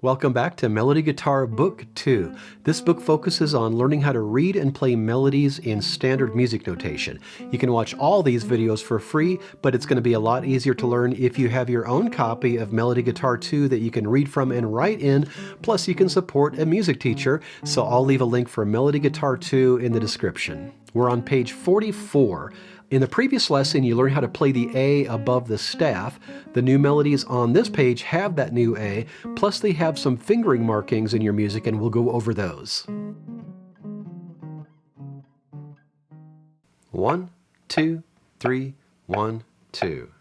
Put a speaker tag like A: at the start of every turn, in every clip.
A: Welcome back to Melody Guitar Book 2. This book focuses on learning how to read and play melodies in standard music notation. You can watch all these videos for free, but it's going to be a lot easier to learn if you have your own copy of Melody Guitar 2 that you can read from and write in. Plus, you can support a music teacher, so I'll leave a link for Melody Guitar 2 in the description. We're on page 44. In the previous lesson, you learned how to play the A above the staff. The new melodies on this page have that new A, plus they have some fingering markings in your music, and we'll go over those. 1, 2, 3, 1, 2.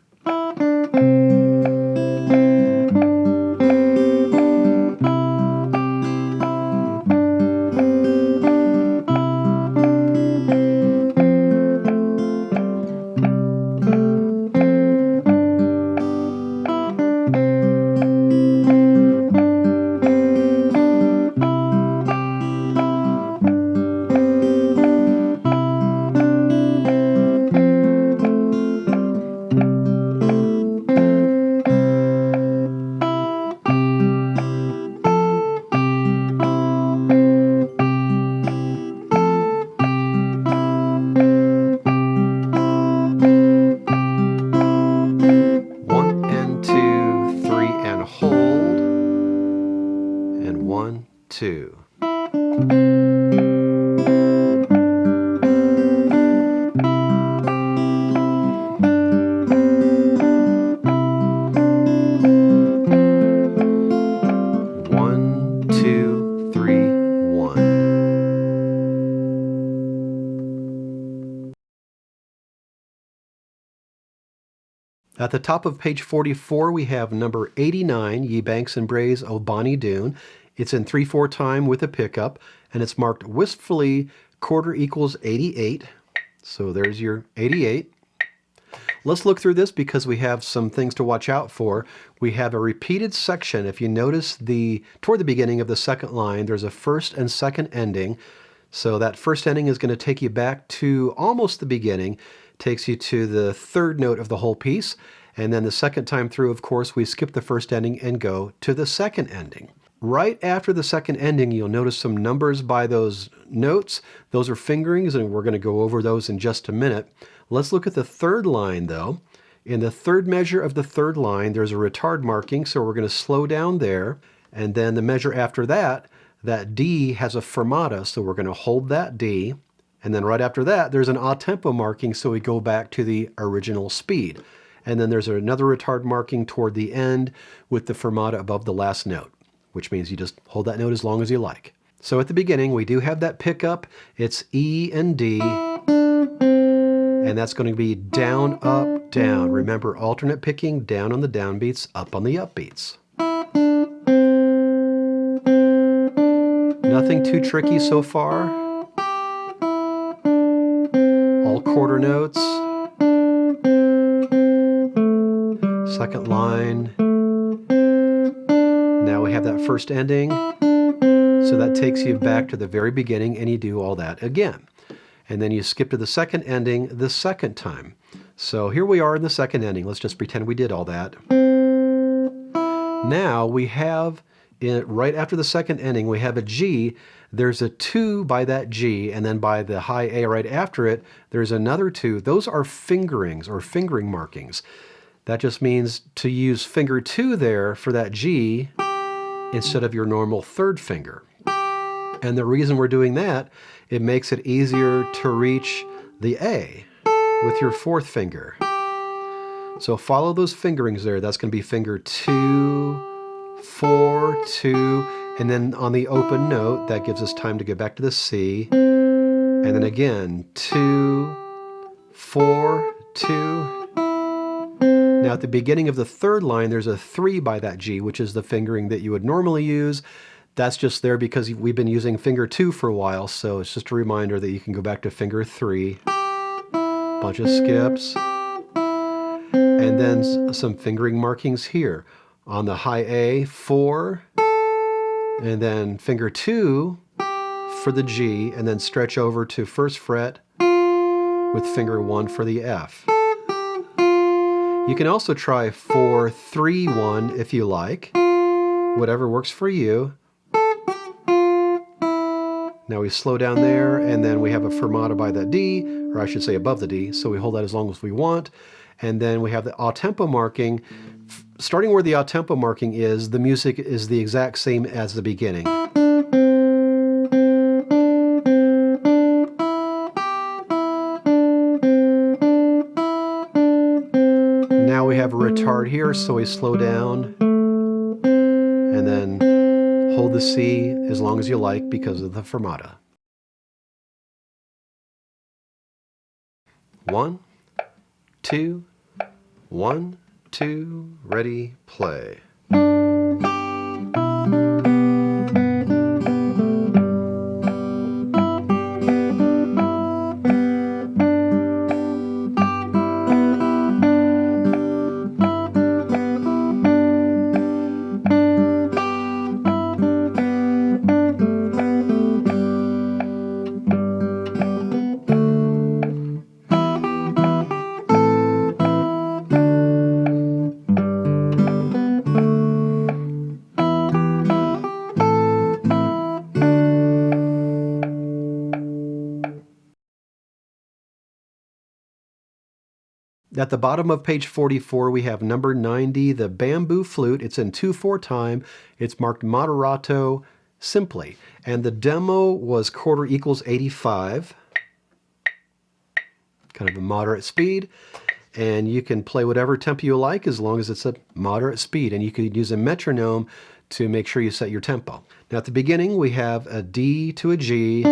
A: Two. One, two, three, one. At the top of page 44, we have number 89, Ye Banks and Braes o' Bonnie Dune. It's in 3/4 time with a pickup, and it's marked wistfully quarter equals 88. So there's your 88. Let's look through this because we have some things to watch out for. We have a repeated section. If you notice toward the beginning of the second line, there's a first and second ending. So that first ending is going to take you back to almost the beginning, takes you to the third note of the whole piece. And then the second time through, of course, we skip the first ending and go to the second ending. Right after the second ending, you'll notice some numbers by those notes. Those are fingerings, and we're going to go over those in just a minute. Let's look at the third line, though. In the third measure of the third line, there's a retard marking, so we're going to slow down there. And then the measure after that, that D has a fermata, so we're going to hold that D. And then right after that, there's an a tempo marking, so we go back to the original speed. And then there's another retard marking toward the end with the fermata above the last note, which means you just hold that note as long as you like. So at the beginning, we do have that pickup. It's E and D, and that's going to be down, up, down. Remember, alternate picking, down on the downbeats, up on the upbeats. Nothing too tricky so far. All quarter notes. Second line. Now we have that first ending, so that takes you back to the very beginning, and you do all that again. And then you skip to the second ending the second time. So here we are in the second ending. Let's just pretend we did all that. Now we have, right after the second ending, we have a G. There's a 2 by that G, and then by the high A right after it, there's another 2. Those are fingerings or fingering markings. That just means to use finger 2 there for that G instead of your normal third finger. And the reason we're doing that, it makes it easier to reach the A with your fourth finger. So follow those fingerings there. That's going to be finger 2, 4, 2, and then on the open note, that gives us time to get back to the C. And then again, 2, 4, 2. Now at the beginning of the third line, there's a 3 by that G, which is the fingering that you would normally use. That's just there because we've been using finger 2 for a while, so it's just a reminder that you can go back to finger 3. Bunch of skips. And then some fingering markings here. On the high A, 4, and then finger 2 for the G, and then stretch over to first fret with finger 1 for the F. You can also try 4, 3, 1 if you like. whatever works for you. Now we slow down there, and then we have a fermata by the D, or I should say above the D, so we hold that as long as we want. And then we have the a tempo marking. Starting where the a tempo marking is, the music is the exact same as the beginning. Now we have a retard here, so we slow down, and then hold the C as long as you like because of the fermata. 1, 2, 1, 2, ready, play. At the bottom of page 44, we have number 90, the Bamboo Flute. It's in 2/4 time. It's marked moderato simply. And the demo was quarter equals 85. Kind of a moderate speed. And you can play whatever tempo you like as long as it's a moderate speed. And you can use a metronome to make sure you set your tempo. Now at the beginning, we have a D to a G.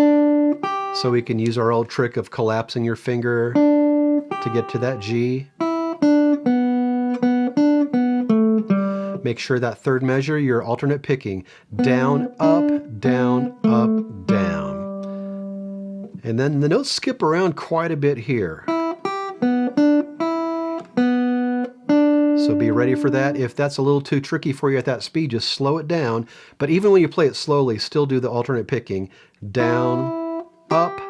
A: So we can use our old trick of collapsing your finger to get to that G. Make sure that third measure, you're alternate picking. Down, up, down, up, down. And then the notes skip around quite a bit here. So be ready for that. If that's a little too tricky for you at that speed, just slow it down. But even when you play it slowly, still do the alternate picking. Down, up,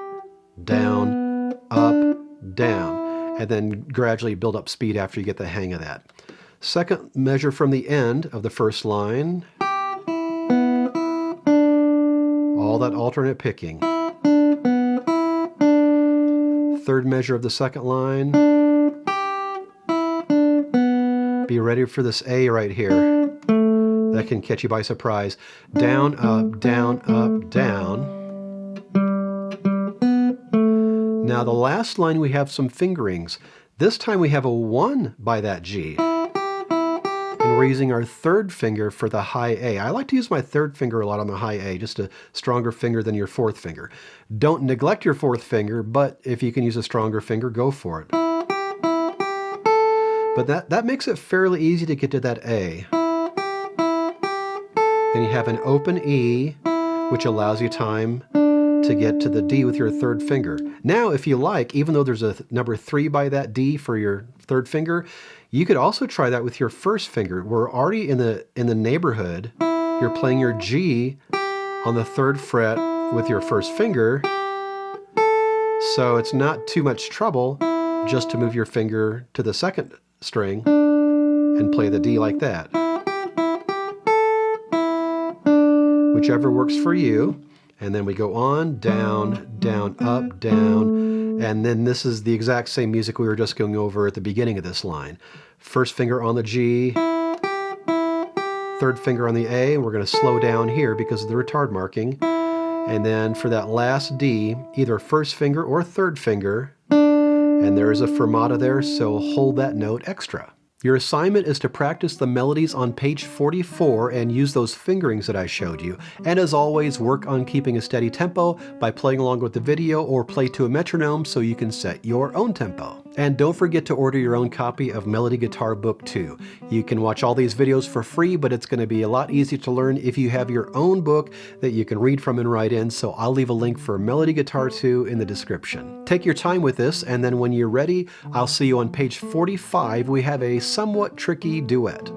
A: down, up, down. And then gradually build up speed after you get the hang of that. Second measure from the end of the first line. All that alternate picking. Third measure of the second line. Be ready for this A right here. That can catch you by surprise. Down, up, down, up, down. Now the last line we have some fingerings. This time we have a 1 by that G. And we're using our third finger for the high A. I like to use my third finger a lot on the high A, just a stronger finger than your fourth finger. Don't neglect your fourth finger, but if you can use a stronger finger, go for it. But that makes it fairly easy to get to that A. Then you have an open E, which allows you time to get to the D with your third finger. Now, if you like, even though there's a number 3 by that D for your third finger, you could also try that with your first finger. We're already in the neighborhood. You're playing your G on the 3rd fret with your first finger. So it's not too much trouble just to move your finger to the 2nd string and play the D like that. Whichever works for you. And then we go on, down, down, up, down. And then this is the exact same music we were just going over at the beginning of this line. First finger on the G, third finger on the A, and we're going to slow down here because of the retard marking. And then for that last D, either first finger or third finger. And there is a fermata there, so hold that note extra. Your assignment is to practice the melodies on page 44 and use those fingerings that I showed you. And as always, work on keeping a steady tempo by playing along with the video or play to a metronome so you can set your own tempo. And don't forget to order your own copy of Melody Guitar Book 2. You can watch all these videos for free, but it's going to be a lot easier to learn if you have your own book that you can read from and write in, so I'll leave a link for Melody Guitar 2 in the description. Take your time with this, and then when you're ready, I'll see you on page 45. We have a somewhat tricky duet.